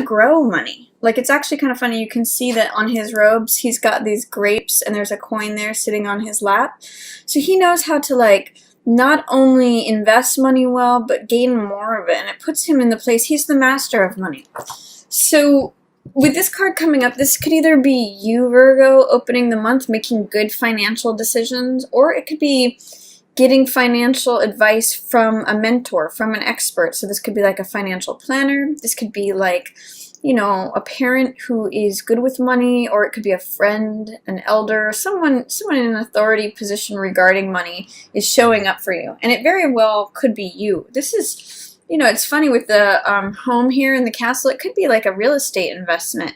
grow money. Like, it's actually kind of funny. You can see that on his robes, he's got these grapes and there's a coin there sitting on his lap. So he knows how to, like, not only invest money well, but gain more of it. And it puts him in the place. He's the master of money. So with this card coming up, this could either be you, Virgo, opening the month, making good financial decisions, or it could be getting financial advice from a mentor, from an expert. So this could be like a financial planner. This could be like, you know, a parent who is good with money, or it could be a friend, an elder, someone in an authority position regarding money is showing up for you. And it very well could be you. This is, you know, it's funny with the home here in the castle. It could be like a real estate investment,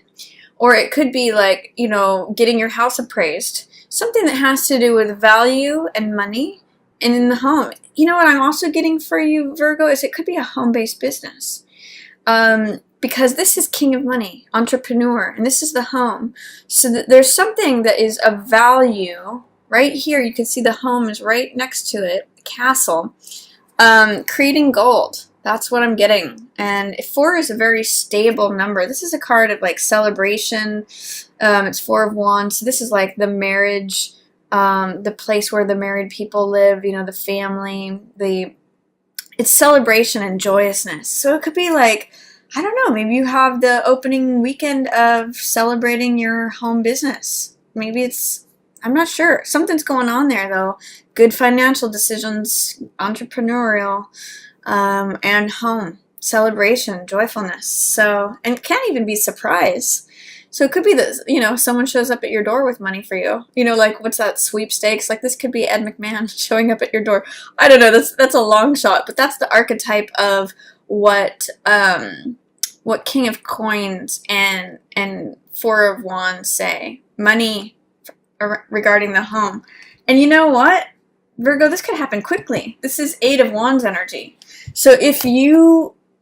or it could be like, you know, getting your house appraised. Something that has to do with value and money and in the home. You know what I'm also getting for you, Virgo, is it could be a home-based business. Because this is King of Money, entrepreneur, and this is the home. So that there's something that is of value right here. You can see the home is right next to it, the castle. Creating gold. That's what I'm getting. And 4 is a very stable number. This is a card of like celebration. It's 4 of Wands. So this is like the marriage, the place where the married people live, you know, the family, it's celebration and joyousness. So it could be like, I don't know, maybe you have the opening weekend of celebrating your home business. Maybe it's, I'm not sure. Something's going on there though. Good financial decisions, entrepreneurial, and home, celebration, joyfulness. So, and it can't even be surprise. So it could be that, you know, someone shows up at your door with money for you. You know, like, what's that, sweepstakes? Like, this could be Ed McMahon showing up at your door. I don't know, that's a long shot, but that's the archetype of what King of Coins and 4 of Wands say. Money regarding the home. And you know what, Virgo, this could happen quickly. This is 8 of Wands energy. So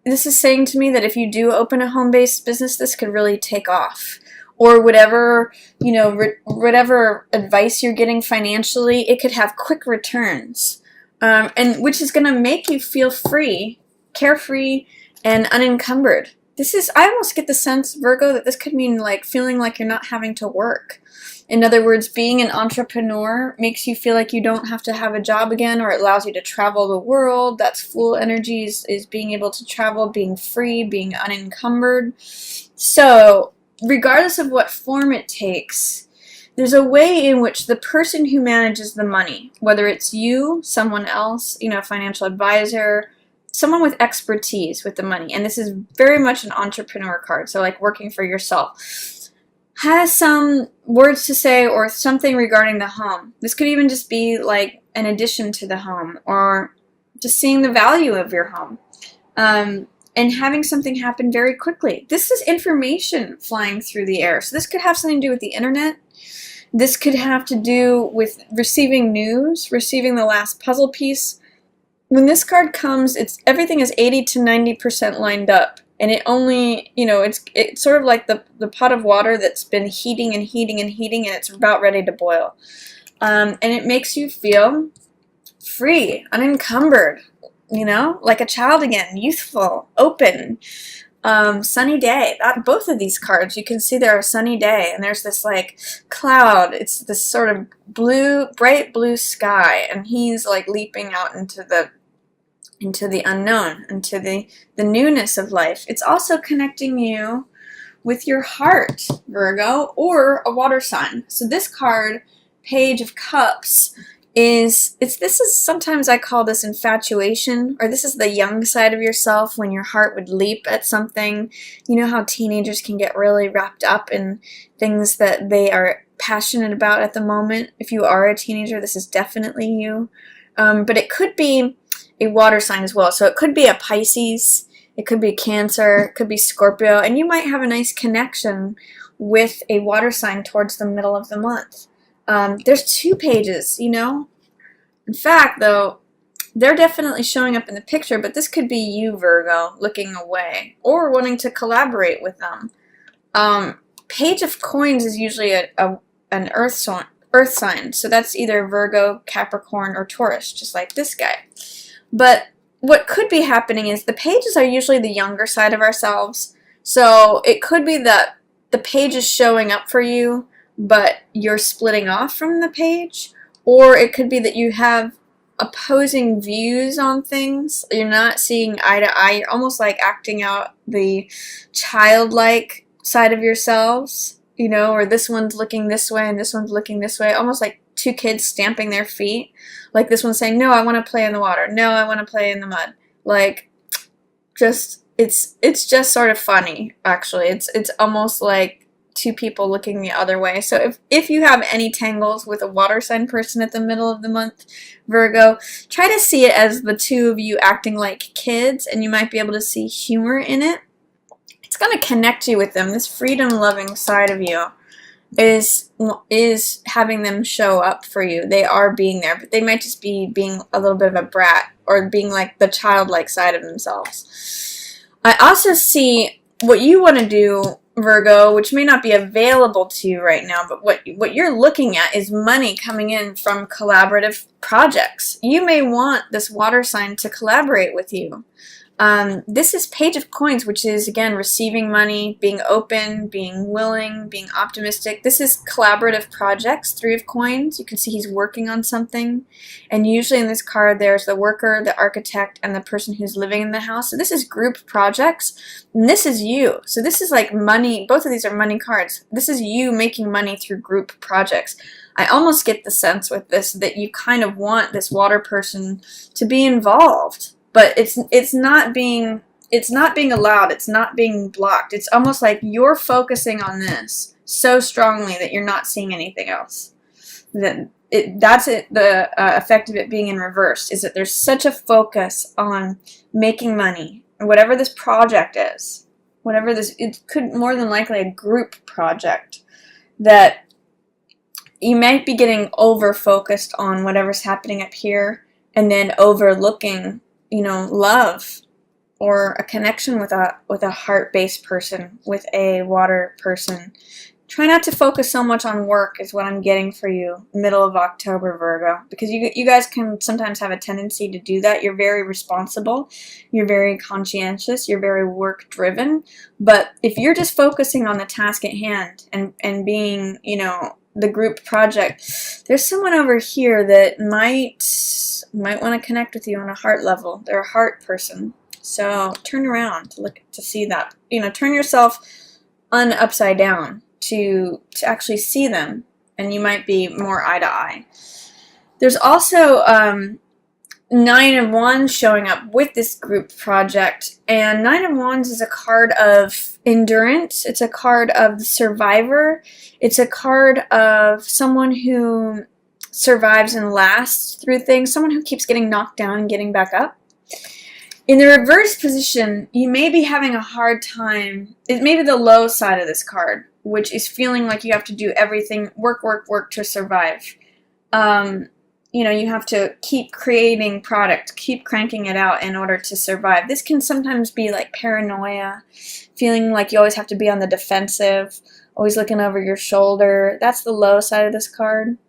this is saying to me that if you do open a home-based business, this could really take off. Or whatever, you know, whatever advice you're getting financially, it could have quick returns. And which is going to make you feel free, carefree, and unencumbered. I almost get the sense, Virgo, that this could mean like feeling like you're not having to work. In other words, being an entrepreneur makes you feel like you don't have to have a job again, or it allows you to travel the world. That's Fool energies, is being able to travel, being free, being unencumbered. So regardless of what form it takes, there's a way in which the person who manages the money, whether it's you, someone else, you know, a financial advisor, someone with expertise with the money, and this is very much an entrepreneur card, so like working for yourself, has some words to say or something regarding the home. This could even just be like an addition to the home, or just seeing the value of your home, and having something happen very quickly. This is information flying through the air. So this could have something to do with the internet. This could have to do with receiving news, receiving the last puzzle piece. When this card comes, everything is 80 to 90% lined up. And it only, you know, it's sort of like the pot of water that's been heating and heating and heating, and it's about ready to boil. And it makes you feel free, unencumbered, you know, like a child again, youthful, open, sunny day. Both of these cards, you can see they're a sunny day, and there's this like cloud. It's this sort of bright blue sky, and he's like leaping out into the unknown, into the newness of life. It's also connecting you with your heart, Virgo, or a water sign. So this card, Page of Cups, this is sometimes I call this infatuation, or this is the young side of yourself when your heart would leap at something. You know how teenagers can get really wrapped up in things that they are passionate about at the moment. If you are a teenager, this is definitely you. But it could be a water sign as well. So it could be a Pisces, it could be Cancer, it could be Scorpio, and you might have a nice connection with a water sign towards the middle of the month. There's 2 pages, you know. In fact, though, they're definitely showing up in the picture, but this could be you, Virgo, looking away or wanting to collaborate with them. Page of Coins is usually an earth sign, so that's either Virgo, Capricorn, or Taurus, just like this guy. But what could be happening is the pages are usually the younger side of ourselves. So it could be that the page is showing up for you, but you're splitting off from the page, or it could be that you have opposing views on things. You're not seeing eye to eye. You're almost like acting out the childlike side of yourselves, you know, or this one's looking this way and this one's looking this way, almost like two kids stamping their feet. Like this one's saying, no, I want to play in the water. No, I want to play in the mud. Like, just, it's just sort of funny, actually. It's almost like two people looking the other way. So if you have any tangles with a water sign person at the middle of the month, Virgo, try to see it as the two of you acting like kids, and you might be able to see humor in it. It's going to connect you with them. This freedom-loving side of you is having them show up for you. They are being there, but they might just be being a little bit of a brat, or being like the childlike side of themselves. I also see what you want to do, Virgo, which may not be available to you right now, but what you're looking at is money coming in from collaborative projects. You may want this water sign to collaborate with you. This is Page of Coins, which is, again, receiving money, being open, being willing, being optimistic. This is collaborative projects. 3 of Coins, you can see he's working on something. And usually in this card, there's the worker, the architect, and the person who's living in the house. So this is group projects, and this is you. So this is like money. Both of these are money cards. This is you making money through group projects. I almost get the sense with this that you kind of want this water person to be involved. But it's not being allowed. It's not being blocked. It's almost like you're focusing on this so strongly that you're not seeing anything else. That's it. The effect of it being in reverse is that there's such a focus on making money, whatever this project is, whatever this. It could more than likely a group project, that you might be getting over focused on whatever's happening up here, and then overlooking, you know, love or a connection with a heart-based person, with a water person. Try not to focus so much on work is what I'm getting for you middle of October, Virgo, because you guys can sometimes have a tendency to do that. You're very responsible, you're very conscientious, you're very work-driven, but if you're just focusing on the task at hand and being, you know, the group project, there's someone over here that might want to connect with you on a heart level. They're a heart person. So turn around to see that. You know, turn yourself upside down to actually see them, and you might be more eye to eye. There's also 9 of Wands showing up with this group project, and 9 of Wands is a card of endurance. It's a card of the survivor. It's a card of someone who survives and lasts through things, someone who keeps getting knocked down and getting back up. In the reverse position, you may be having a hard time. It may be the low side of this card, which is feeling like you have to do everything, work to survive. You know, you have to keep creating product, keep cranking it out in order to survive. This can sometimes be like paranoia, feeling like you always have to be on the defensive, always looking over your shoulder. That's the low side of this card.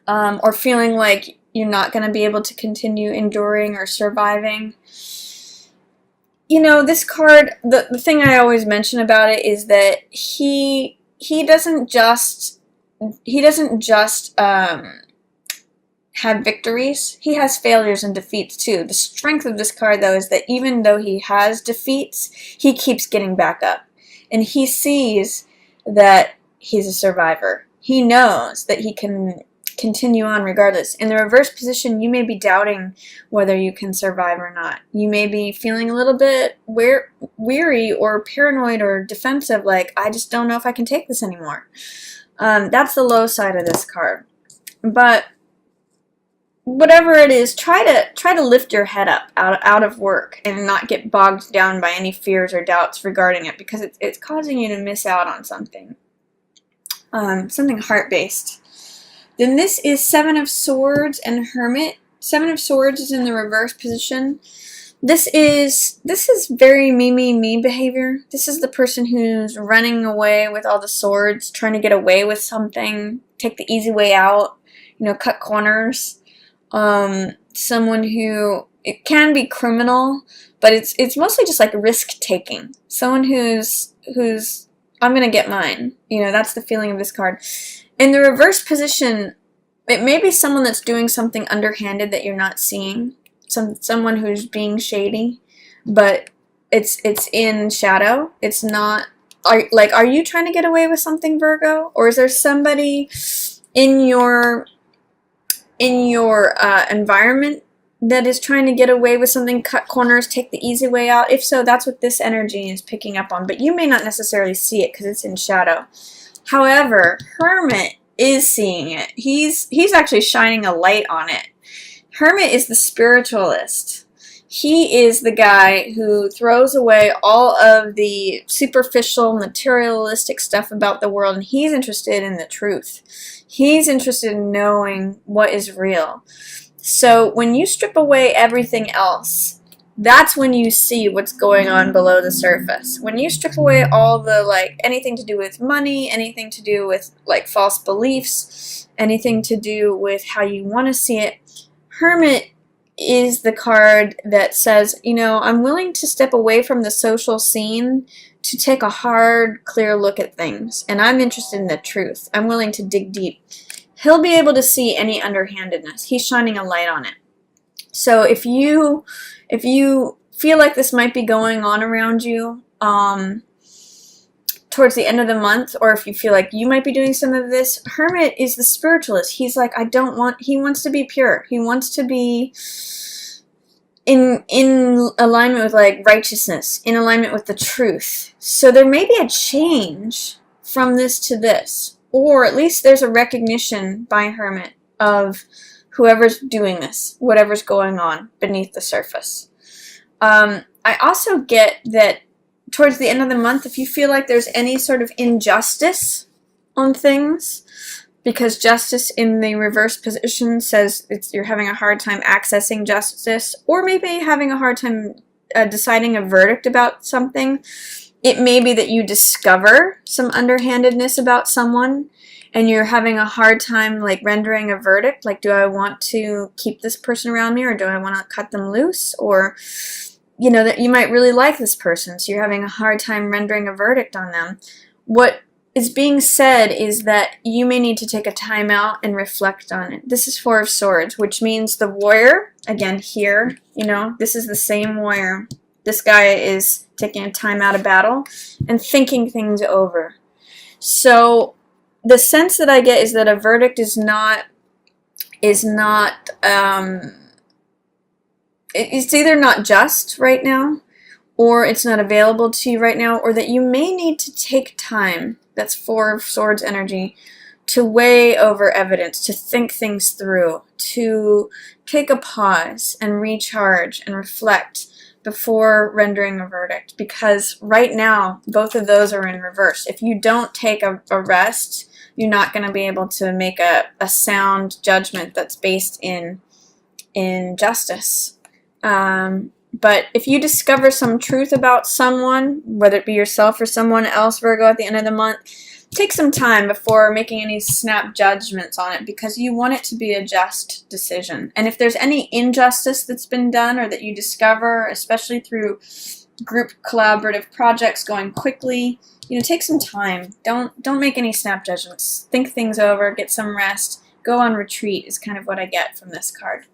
Or feeling like you're not going to be able to continue enduring or surviving. You know, this card, the thing I always mention about it is that he doesn't just have victories. He has failures and defeats too. The strength of this card, though, is that even though he has defeats, he keeps getting back up. And he sees that he's a survivor. He knows that he can continue on regardless. In the reverse position, you may be doubting whether you can survive or not. You may be feeling a little bit weary or paranoid or defensive, like, I just don't know if I can take this anymore. That's the low side of this card. But whatever it is, try to lift your head up out of work and not get bogged down by any fears or doubts regarding it, because it's causing you to miss out on something. Something heart-based. Then this is 7 of Swords and Hermit. 7 of Swords is in the reverse position. This is very me behavior. This is the person who's running away with all the swords, trying to get away with something, take the easy way out, you know, cut corners. Someone who it can be criminal, but it's mostly just like risk taking. Someone who's I'm gonna get mine. You know, that's the feeling of this card. In the reverse position, it may be someone that's doing something underhanded that you're not seeing. Someone who's being shady, but it's in shadow. It's not. Are you trying to get away with something, Virgo, or is there somebody in your environment that is trying to get away with something, cut corners, take the easy way out? If so, that's what this energy is picking up on, but you may not necessarily see it because it's in shadow. However, Hermit is seeing it. He's actually shining a light on it. Hermit is the spiritualist. He is the guy who throws away all of the superficial, materialistic stuff about the world, and he's interested in the truth. He's interested in knowing what is real. So when you strip away everything else, that's when you see what's going on below the surface. When you strip away all the, like, anything to do with money, anything to do with, like, false beliefs, anything to do with how you want to see it, Hermit is the card that says, you know, I'm willing to step away from the social scene to take a hard, clear look at things, and I'm interested in the truth. I'm willing to dig deep. He'll be able to see any underhandedness. He's shining a light on it. So if you feel like this might be going on around you towards the end of the month, or if you feel like you might be doing some of this, Hermit is the spiritualist. He's like, he wants to be pure. He wants to be in alignment with, like, righteousness, in alignment with the truth. So there may be a change from this to this, or at least there's a recognition by Hermit of whoever's doing this, whatever's going on beneath the surface. I also get that towards the end of the month, if you feel like there's any sort of injustice on things, because justice in the reverse position says you're having a hard time accessing justice, or maybe having a hard time deciding a verdict about something, it may be that you discover some underhandedness about someone, and you're having a hard time, like, rendering a verdict, like, do I want to keep this person around me, or do I want to cut them loose, or, you know, that you might really like this person, so you're having a hard time rendering a verdict on them. What is being said is that you may need to take a time out and reflect on it. This is Four of Swords, which means the warrior, again here, you know, this is the same warrior. This guy is taking a time out of battle and thinking things over. So the sense that I get is that a verdict it's either not just right now, or it's not available to you right now, or that you may need to take time, that's Four of Swords energy, to weigh over evidence, to think things through, to take a pause and recharge and reflect before rendering a verdict. Because right now, both of those are in reverse. If you don't take a rest, you're not going to be able to make a sound judgment that's based in justice. But if you discover some truth about someone, whether it be yourself or someone else, Virgo, at the end of the month, take some time before making any snap judgments on it, because you want it to be a just decision. And if there's any injustice that's been done, or that you discover, especially through group collaborative projects going quickly, you know, take some time. Don't make any snap judgments. Think things over, get some rest, go on retreat is kind of what I get from this card.